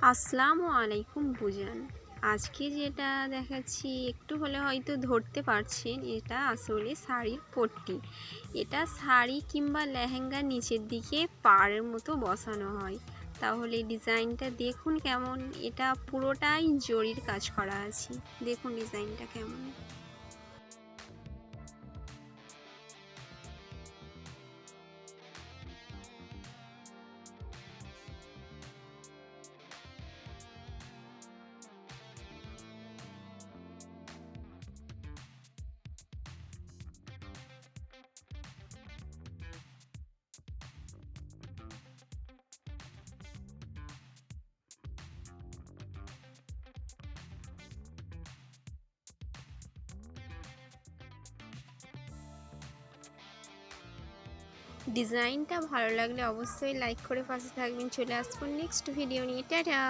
আসসালামু আলাইকুম বুজান। আজকে যেটা দেখাচ্ছি একটু হলে হয়তো ধরতে পারছেন, এটা আসলে শাড়ির পট্টি। এটা শাড়ি কিংবা লেহেঙ্গার নিচের দিকে পাড়ের মতো বসানো হয়। তাহলে ডিজাইনটা দেখুন কেমন। এটা পুরোটাই জরির কাজ করা আছে। দেখুন ডিজাইনটা কেমন। ডিজাইনটা ভালো লাগলে অবশ্যই লাইক করে পাশে থাকবেন। চলে আসবো নেক্সট ভিডিও নিয়ে। টাটা।